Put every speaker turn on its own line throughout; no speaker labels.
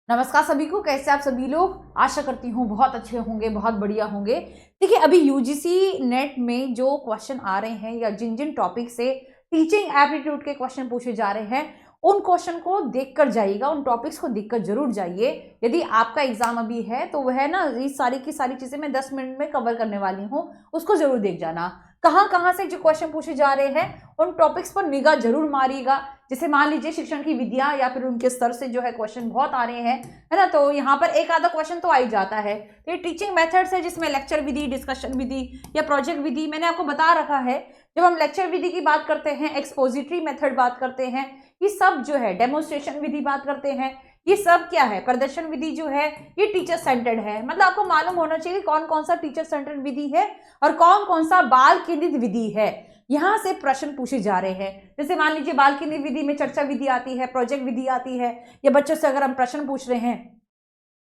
नमस्कार सभी को। कैसे आप सभी लोग? आशा करती हूँ बहुत अच्छे होंगे, बहुत बढ़िया होंगे। देखिए, अभी यूजीसी नेट में जो क्वेश्चन आ रहे हैं या जिन जिन टॉपिक से टीचिंग एप्टीट्यूड के क्वेश्चन पूछे जा रहे हैं, उन क्वेश्चन को देखकर जाइएगा, उन टॉपिक्स को देखकर जरूर जाइए। यदि आपका एग्जाम अभी है तो वह ना ये सारी की सारी चीजें मैं 10 मिनट में कवर करने वाली हूँ, उसको जरूर देख जाना। कहाँ कहाँ से जो क्वेश्चन पूछे जा रहे हैं उन टॉपिक्स पर निगाह जरूर मारिएगा। जैसे मान लीजिए शिक्षण की विधियां या फिर उनके स्तर से जो है क्वेश्चन बहुत आ रहे हैं, है ना, तो यहाँ पर एक आधा क्वेश्चन तो आ ही जाता है। तो ये टीचिंग मेथड्स है जिसमें लेक्चर विधि, डिस्कशन विधि या प्रोजेक्ट विधि मैंने आपको बता रखा है। जब हम लेक्चर विधि की बात करते हैं, एक्सपोजिटरी मेथड बात करते हैं, ये सब जो है डेमोन्स्ट्रेशन विधि बात करते हैं, ये सब क्या है, प्रदर्शन विधि जो है ये टीचर सेंटर्ड है। मतलब आपको मालूम होना चाहिए कौन कौन सा टीचर सेंटर्ड विधि है और कौन कौन सा बाल केंद्रित विधि है। यहां से प्रश्न पूछे जा रहे हैं। जैसे मान लीजिए बाल केंद्रित विधि में चर्चा विधि आती है, प्रोजेक्ट विधि आती है, या बच्चों से अगर हम प्रश्न पूछ रहे हैं,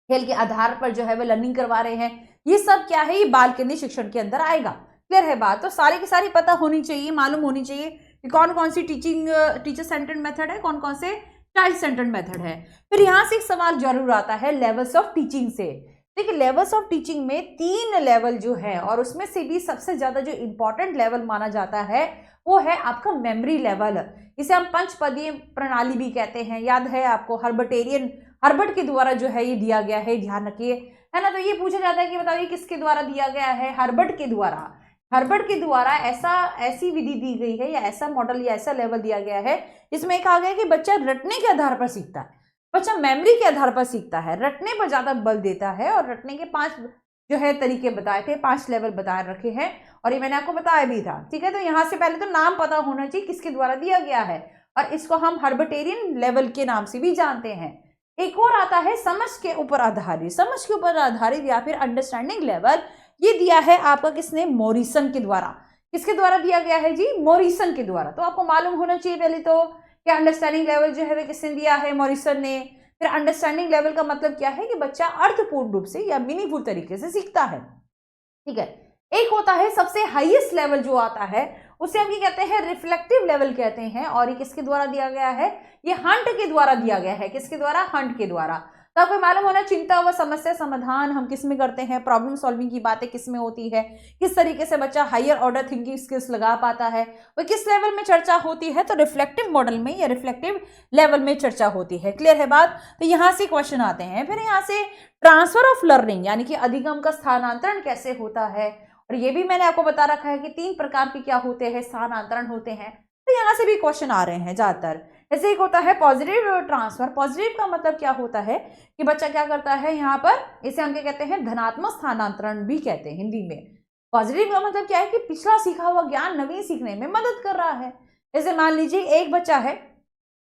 खेल के आधार पर जो है वो लर्निंग करवा रहे हैं, ये सब क्या है, ये बाल केंद्रित शिक्षण के अंदर आएगा। क्लियर है बात? तो सारी की सारी पता होनी चाहिए, मालूम होनी चाहिए कि कौन कौन सी टीचर सेंटर्ड मेथड है, कौन कौन से चाइल्ड सेंटर्ड मेथड है। फिर यहाँ से एक सवाल जरूर आता है लेवल्स ऑफ टीचिंग से। देखिए, लेवल्स ऑफ टीचिंग में 3 लेवल जो है, और उसमें से भी सबसे ज्यादा जो इंपॉर्टेंट लेवल माना जाता है वो है आपका मेमोरी लेवल। इसे हम पंचपदीय प्रणाली भी कहते हैं। याद है आपको, हर्बर्ट के द्वारा जो है ये दिया गया है, ध्यान रखिए, है ना। तो ये पूछा जाता है कि बताइए किसके द्वारा दिया गया है? हर्बर्ट के द्वारा ऐसी विधि दी गई है या ऐसा मॉडल या ऐसा लेवल दिया गया है जिसमें कहा गया कि बच्चा रटने के आधार पर सीखता है, बच्चा मेमोरी के आधार पर सीखता है, रटने पर ज्यादा बल देता है। और रटने के 5 जो है तरीके बताए थे, 5 लेवल बताए रखे हैं, और ये मैंने आपको बताया भी था। ठीक है, तो यहाँ से पहले तो नाम पता होना चाहिए किसके द्वारा दिया गया है, और इसको हम हर्बटेरियन लेवल के नाम से भी जानते हैं। एक और आता है समझ के ऊपर आधारित या फिर अंडरस्टैंडिंग लेवल। ये दिया है आपका किसने? मॉरिसन के द्वारा। किसके द्वारा दिया गया है जी? मॉरिसन के द्वारा। तो आपको मालूम होना चाहिए पहले तो कि अंडरस्टैंडिंग लेवल जो है वो किसने दिया है? मॉरिसन ने। फिर अंडरस्टैंडिंग लेवल का मतलब क्या है कि बच्चा अर्थपूर्ण रूप से या मीनिंगफुल तरीके से सीखता है। ठीक है, एक होता है सबसे हाईएस्ट लेवल जो आता है उसे हम ये कहते हैं रिफ्लेक्टिव लेवल कहते हैं, और ये किसके द्वारा दिया गया है? ये हंट के द्वारा दिया गया है। किसके द्वारा? हंट के द्वारा। तो आपको मालूम होना, चिंता व समस्या समाधान हम किस में करते हैं, प्रॉब्लम सॉल्विंग की बातें किस में होती है, किस तरीके से बच्चा हायर ऑर्डर थिंकिंग स्किल्स लगा पाता है, वो किस लेवल में चर्चा होती है? तो रिफ्लेक्टिव मॉडल में या रिफ्लेक्टिव लेवल में चर्चा होती है। क्लियर है बात? तो यहाँ से क्वेश्चन आते हैं। फिर यहाँ से ट्रांसफर ऑफ लर्निंग यानी कि अधिगम का स्थानांतरण कैसे होता है, और ये भी मैंने आपको बता रखा है कि 3 प्रकार के क्या होते हैं, स्थानांतरण होते हैं। तो यहाँ से भी क्वेश्चन आ रहे हैं ज्यादातर। जैसे एक होता है पॉजिटिव ट्रांसफर। पॉजिटिव का मतलब क्या होता है कि बच्चा क्या करता है यहाँ पर, इसे हम क्या कहते हैं? धनात्मक स्थानांतरण भी कहते हैं हिंदी में। पॉजिटिव का मतलब क्या है कि पिछला सीखा हुआ ज्ञान नवीन सीखने में मदद कर रहा है। जैसे मान लीजिए एक बच्चा है,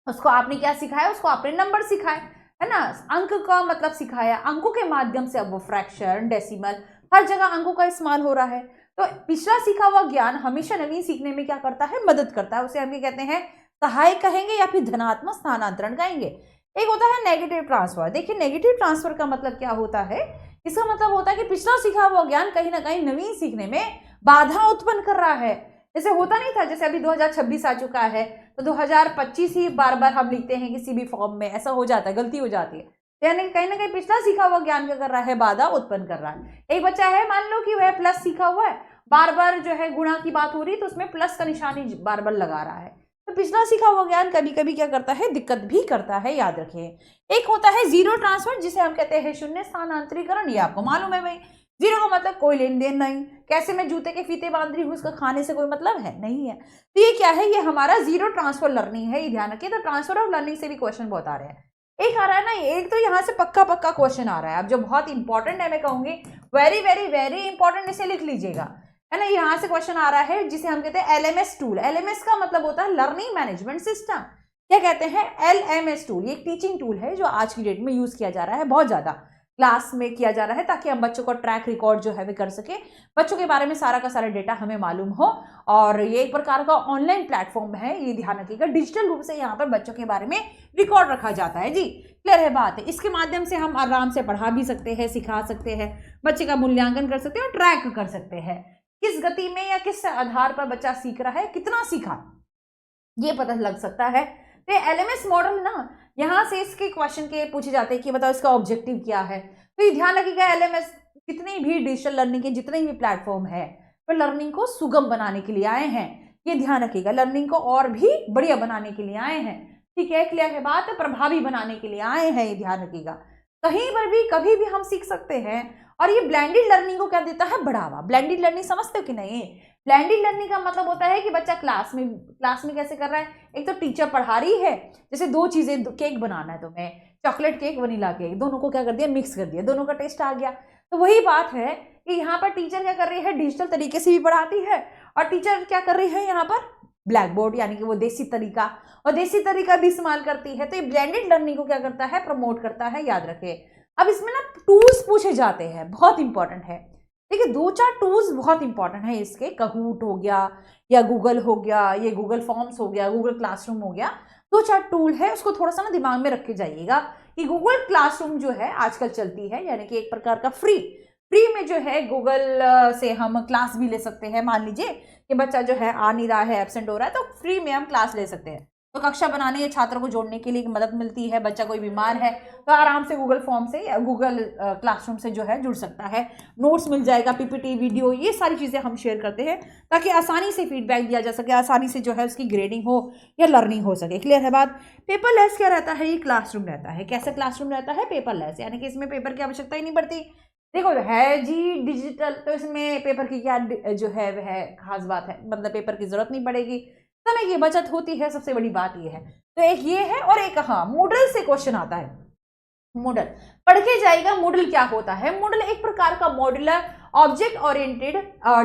उसको आपने क्या सिखाया? उसको आपने नंबर सिखाए, है ना, अंक का मतलब सिखाया, अंकों के माध्यम से अब वो फ्रैक्शन, डेसिमल, हर जगह अंकों का इस्तेमाल हो रहा है। तो पिछला सीखा हुआ ज्ञान हमेशा नवीन सीखने में क्या करता है? मदद करता है। उसे हम ये कहते हैं सहायक कहेंगे या फिर धनात्मक स्थानांतरण कहेंगे। एक होता है नेगेटिव ट्रांसफर। देखिए, नेगेटिव ट्रांसफर का मतलब क्या होता है? इसका मतलब होता है कि पिछला सीखा हुआ ज्ञान कहीं ना कहीं नवीन सीखने में बाधा उत्पन्न कर रहा है। जैसे होता नहीं था, जैसे अभी 2026 आ चुका है तो 2025 ही बार बार हम लिखते हैं किसी भी फॉर्म में, ऐसा हो जाता है, गलती हो जाती है। यानी कहीं ना कहीं पिछला सीखा हुआ ज्ञान क्या कर रहा है? बाधा उत्पन्न कर रहा है। एक बच्चा है, मान लो कि वह प्लस सीखा हुआ है, बार बार जो है गुणा की बात हो रही है तो उसमें प्लस का निशानी बार बार लगा रहा है। तो पिछला सीखा हुआ ज्ञान कभी कभी क्या करता है? दिक्कत भी करता है, याद रखिए। एक होता है जीरो ट्रांसफर, जिसे हम कहते हैं शून्य स्थानांतरीकरण। ये आपको मालूम है भाई, जीरो का मतलब कोई लेन देन नहीं। कैसे मैं जूते के फीते बांध रही हूँ, उसका खाने से कोई मतलब है नहीं है। तो ये क्या है? ये हमारा जीरो ट्रांसफर लर्निंग है, ये ध्यान रखिए। तो ट्रांसफर ऑफ लर्निंग से भी क्वेश्चन बहुत आ रहे हैं। एक आ रहा है ना, एक तो यहाँ से पक्का क्वेश्चन आ रहा है। अब जो बहुत इंपॉर्टेंट है, मैं कहूंगी वेरी वेरी वेरी इंपॉर्टेंट, इसे लिख लीजिएगा, है ना। यहाँ से क्वेश्चन आ रहा है जिसे हम कहते हैं एलएमएस टूल। एलएमएस का मतलब होता है लर्निंग मैनेजमेंट सिस्टम। क्या कहते हैं? LMS tool. ये एक टीचिंग टूल है जो आज की डेट में यूज किया जा रहा है, बहुत ज्यादा क्लास में किया जा रहा है, ताकि हम बच्चों को ट्रैक रिकॉर्ड जो है वे कर सके, बच्चों के बारे में सारा का सारा डेटा हमें मालूम हो। और ये एक प्रकार का ऑनलाइन प्लेटफॉर्म है, ये ध्यान रखिएगा। डिजिटल रूप से यहाँ पर बच्चों के बारे में रिकॉर्ड रखा जाता है जी। क्लियर है बात? इसके माध्यम से हम आराम से पढ़ा भी सकते हैं, सिखा सकते हैं, बच्चे का मूल्यांकन कर सकते हैं और ट्रैक कर सकते हैं किस गति में या किस आधार पर बच्चा सीख रहा है, कितना सीखा, ये पता लग सकता है। तो LMS मॉडल ना यहाँ से इसके क्वेश्चन के पूछे जाते हैं कि बताओ इसका ऑब्जेक्टिव क्या है। तो ये ध्यान रखिएगा, LMS जितनी भी डिजिटल लर्निंग के जितने भी प्लेटफॉर्म है वो लर्निंग को सुगम बनाने के लिए आए हैं। ये ध्यान रखिएगा, लर्निंग को और भी बढ़िया बनाने के लिए आए हैं। ठीक है, क्लियर है बात, प्रभावी बनाने के लिए आए हैं, ये ध्यान रखिएगा। कहीं पर भी कभी भी हम सीख सकते हैं। और ये ब्लेंडेड लर्निंग को क्या देता है, बढ़ावा। ब्लेंडेड लर्निंग समझते हो कि नहीं? ब्लेंडेड लर्निंग का मतलब होता है कि बच्चा क्लास में कैसे कर रहा है, एक तो टीचर पढ़ा रही है, जैसे दो चीजें, केक बनाना है तुम्हें, चॉकलेट केक, वनीला केक, दोनों को क्या कर दिया, मिक्स कर दिया, दोनों का टेस्ट आ गया। तो वही बात है कि यहाँ पर टीचर क्या कर रही है, डिजिटल तरीके से भी पढ़ाती है, और टीचर क्या कर रही है यहाँ पर, ब्लैक बोर्ड यानी कि वो देसी तरीका, और देसी तरीका भी इस्तेमाल करती है। तो ये ब्लेंडेड लर्निंग को क्या करता है, प्रमोट करता है, याद रखे। अब इसमें ना टूल्स पूछे जाते हैं, बहुत इंपॉर्टेंट है। देखिए 2-4 टूल्स बहुत इंपॉर्टेंट है इसके, कहूट हो गया या गूगल हो गया, ये गूगल फॉर्म्स हो गया, गूगल क्लासरूम हो गया, 2-4 टूल है, उसको थोड़ा सा ना दिमाग में रख के जाइएगा कि गूगल क्लासरूम जो है आजकल चलती है, यानी कि एक प्रकार का फ्री में जो है गूगल से हम क्लास भी ले सकते हैं। मान लीजिए कि बच्चा जो है आ नहीं रहा है, एब्सेंट हो रहा है, तो फ्री में हम क्लास ले सकते हैं। तो कक्षा बनाने या छात्रों को जोड़ने के लिए मदद मिलती है। बच्चा कोई बीमार है तो आराम से गूगल फॉर्म से या गूगल क्लासरूम से जो है जुड़ सकता है, नोट्स मिल जाएगा, PPT वीडियो, ये सारी चीज़ें हम शेयर करते हैं ताकि आसानी से फीडबैक दिया जा सके, आसानी से जो है उसकी ग्रेडिंग हो या लर्निंग हो सके। क्लियर है बात। पेपरलेस क्या रहता है, ये क्लासरूम रहता है। कैसा क्लासरूम रहता है, पेपरलेस, यानी कि इसमें पेपर की आवश्यकता ही नहीं पड़ती। देखो है जी डिजिटल, तो इसमें पेपर की क्या जो है वह खास बात है, मतलब पेपर की जरूरत नहीं पड़ेगी, समय की बचत होती है, सबसे बड़ी बात ये है। तो एक ये है, और एक हाँ मूडल से क्वेश्चन आता है। मूडल पढ़ के जाएगा। मूडल क्या होता है, मूडल एक प्रकार का modular object oriented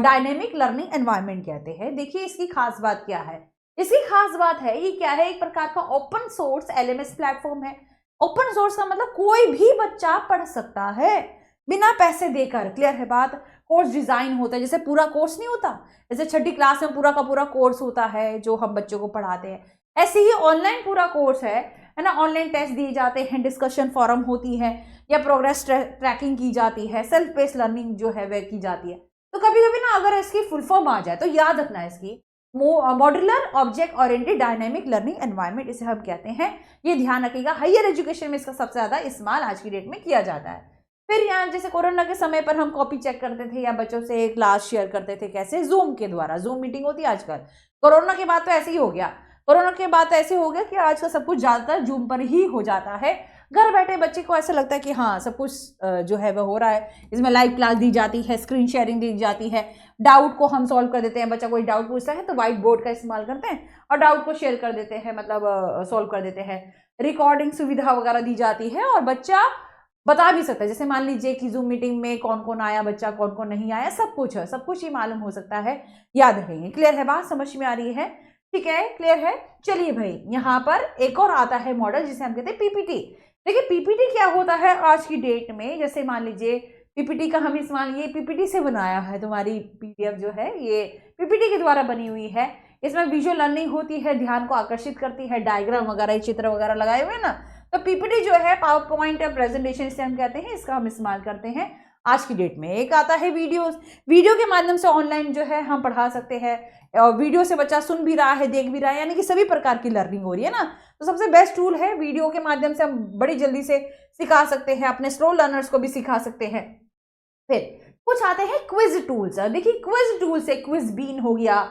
dynamic learning environment कहते हैं। देखिए इसकी खास बात क्या है, इसकी खास बात है ये क्या है, एक प्रकार का ओपन सोर्स LMS प्लेटफॉर्म है। ओपन सोर्स का मतलब कोई भी बच्चा पढ़ सकता है बिना पैसे देकर। क्लियर है बात। कोर्स डिजाइन होता है, जैसे पूरा कोर्स नहीं होता, जैसे 6ठी क्लास में पूरा का पूरा कोर्स होता है जो हम बच्चों को पढ़ाते हैं, ऐसे ही ऑनलाइन पूरा कोर्स है ना। ऑनलाइन टेस्ट दिए जाते हैं, डिस्कशन फोरम होती है, या प्रोग्रेस ट्रैकिंग की जाती है, सेल्फ बेस्ड लर्निंग जो है वह की जाती है। तो कभी कभी ना अगर इसकी फुल फॉर्म आ जाए तो याद रखना है इसकी, modular object oriented dynamic learning environment इसे हम कहते हैं। ये ध्यान रखिएगा, हायर एजुकेशन में इसका सबसे ज्यादा इस्तेमाल आज की डेट में किया जाता है। फिर यहाँ जैसे कोरोना के समय पर हम कॉपी चेक करते थे या बच्चों से क्लास शेयर करते थे, कैसे, जूम के द्वारा। जूम मीटिंग होती है आजकल। कोरोना के बाद तो ऐसे ही हो गया, कोरोना के बाद तो ऐसे हो गया कि आजकल सब कुछ ज्यादातर जूम पर ही हो जाता है। घर बैठे बच्चे को ऐसा लगता है कि हाँ सब कुछ जो है वह हो रहा है, इसमें लाइव क्लास दी जाती है, स्क्रीन शेयरिंग दी जाती है, डाउट को हम सॉल्व कर देते हैं। बच्चा कोई डाउट पूछता है तो व्हाइट बोर्ड का इस्तेमाल करते हैं और डाउट को शेयर कर देते हैं, मतलब सॉल्व कर देते हैं। रिकॉर्डिंग सुविधा वगैरह दी जाती है और बच्चा बता भी सकता है, जैसे मान लीजिए कि जूम मीटिंग में कौन कौन आया बच्चा, कौन कौन नहीं आया, सब कुछ ही मालूम हो सकता है। याद रखेंगे। क्लियर है बात, समझ में आ रही है? ठीक है, क्लियर है। चलिए भाई, यहाँ पर एक और आता है मॉडल जिसे हम कहते हैं PPT। देखिए PPT क्या होता है आज की डेट में, जैसे मान लीजिए PPT का हम इस्तेमाल, ये PPT से बनाया है, तुम्हारी PDF जो है ये PPT के द्वारा बनी हुई है। इसमें विजुअल लर्निंग होती है, ध्यान को आकर्षित करती है, डायग्राम वगैरह, चित्र वगैरह लगाए हुए ना। तो PPT जो है पावर पॉइंट प्रेजेंटेशन इसे हम कहते हैं, इसका हम इस्तेमाल करते हैं आज की डेट में। एक आता है वीडियो के माध्यम से ऑनलाइन जो है हम पढ़ा सकते हैं, और वीडियो से बच्चा सुन भी रहा है, देख भी रहा है, यानी कि सभी प्रकार की लर्निंग हो रही है ना। तो सबसे बेस्ट टूल है, वीडियो के माध्यम से हम बड़ी जल्दी से सिखा सकते हैं, अपने स्लो लर्नर्स को भी सिखा सकते हैं। फिर कुछ आते हैं क्विज टूल्स। देखिए क्विज टूल से क्विज बीन हो गया,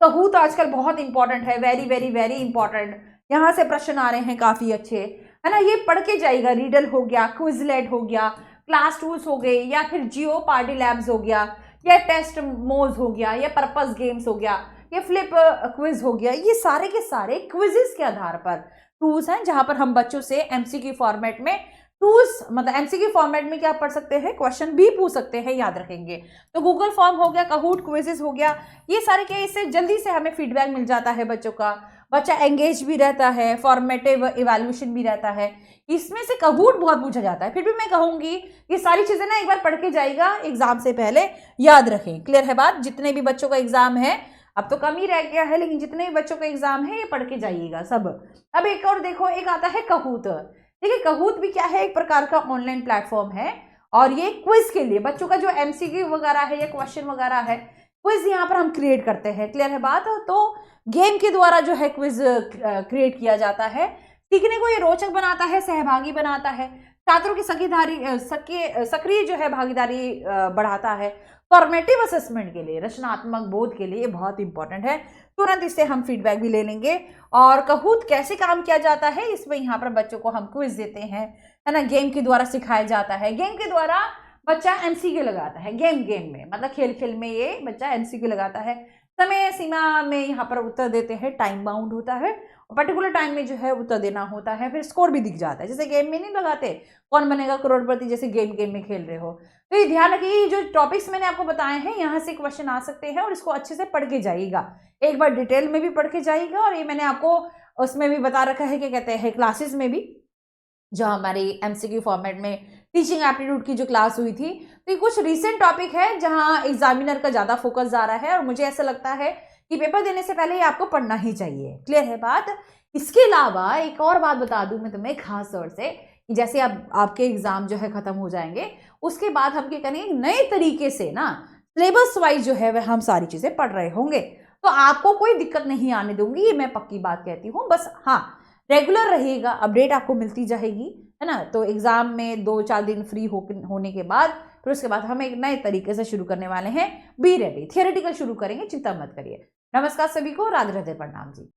कहूत आजकल बहुत इंपॉर्टेंट है, वेरी वेरी वेरी इंपॉर्टेंट। यहाँ से प्रश्न आ रहे हैं काफी अच्छे, है ना, ये पढ़ के जाइएगा। रीडल हो गया, क्विजलेट हो गया, क्लास टूल्स हो गए, या फिर जियो पार्टी लैब्स हो गया, या टेस्ट मोज हो गया, या पर्पस गेम्स हो गया, या फ्लिप क्विज हो गया। ये सारे के सारे क्विजेस के आधार पर टूल्स हैं जहां पर हम बच्चों से MCQ फॉर्मेट में टूल्स, मतलब MCQ फॉर्मेट में क्या पढ़ सकते हैं, क्वेश्चन भी पूछ सकते हैं, याद रखेंगे। तो गूगल फॉर्म हो गया, कहूट क्विजेस हो गया, ये सारे क्या, इससे जल्दी से हमें फीडबैक मिल जाता है बच्चों का, बच्चा एंगेज भी रहता है, फॉर्मेटिव इवैल्यूएशन भी रहता है। इसमें से कहूट बहुत पूछा जाता है। फिर भी मैं कहूंगी ये सारी चीजें ना एक बार पढ़ के जाएगा एग्जाम से पहले, याद रखें। क्लियर है बात। जितने भी बच्चों का एग्जाम है, अब तो कम ही रह गया है, लेकिन जितने भी बच्चों का एग्जाम है ये पढ़ के जाइएगा सब। अब एक और देखो, एक आता है कहूत। देखिए कहूत भी क्या है, एक प्रकार का ऑनलाइन प्लेटफॉर्म है, और ये क्विज के लिए बच्चों का जो MCQ वगैरह है या क्वेश्चन वगैरह है, क्विज यहाँ पर हम क्रिएट करते हैं। क्लियर है बात? तो गेम के द्वारा जो है क्विज क्रिएट किया जाता है। सीखने को ये रोचक बनाता है, सहभागी बनाता है, छात्रों की सक्रिय जो है भागीदारी बढ़ाता है। फॉर्मेटिव असेसमेंट के लिए, रचनात्मक बोध के लिए बहुत इंपॉर्टेंट है। तुरंत इससे हम फीडबैक भी ले लेंगे। और कहूत कैसे काम किया जाता है, इसमें यहाँ पर बच्चों को हम क्विज देते हैं, है ना, गेम के द्वारा सिखाया जाता है। गेम के द्वारा बच्चा एमसीक्यू लगाता है, गेम में, मतलब खेल में ये बच्चा एमसीक्यू लगाता है। समय सीमा में यहाँ पर उत्तर देते हैं, टाइम बाउंड होता है, पर्टिकुलर टाइम में जो है उत्तर देना होता है। फिर स्कोर भी दिख जाता है, जैसे गेम में नहीं लगाते कौन बनेगा करोड़पति, जैसे गेम में खेल रहे हो। तो ये ध्यान रखिए, जो टॉपिक्स मैंने आपको बताए हैं यहाँ से क्वेश्चन आ सकते हैं, और इसको अच्छे से पढ़ के जाइएगा, एक बार डिटेल में भी पढ़ के जाइएगा। और ये मैंने आपको उसमें भी बता रखा है, क्या कहते हैं, क्लासेस में भी, जो हमारी एमसीक्यू फॉर्मेट में टीचिंग एप्टीट्यूड की जो क्लास हुई थी। तो ये कुछ रीसेंट टॉपिक है जहां एग्जामिनर का ज्यादा फोकस जा रहा है, और मुझे ऐसा लगता है कि पेपर देने से पहले ये आपको पढ़ना ही चाहिए। क्लियर है बात? इसके अलावा एक और बात बता दूं मैं तुम्हें खास तौर से, कि जैसे अब आपके एग्जाम जो है खत्म हो जाएंगे, उसके बाद हम क्या करेंगे, नए तरीके से ना सिलेबस वाइज जो है वह हम सारी चीजें पढ़ रहे होंगे। तो आपको कोई दिक्कत नहीं आने दूंगी, ये मैं पक्की बात कहती हूँ। बस हाँ, रेगुलर रहिएगा, अपडेट आपको मिलती जाएगी, है ना। तो एग्जाम में 2-4 दिन फ्री होने के बाद फिर उसके बाद हम एक नए तरीके से शुरू करने वाले हैं। बी रेडी, थियोरेटिकल शुरू करेंगे, चिंता मत करिए। नमस्कार सभी को, राधे राधे, प्रणाम जी।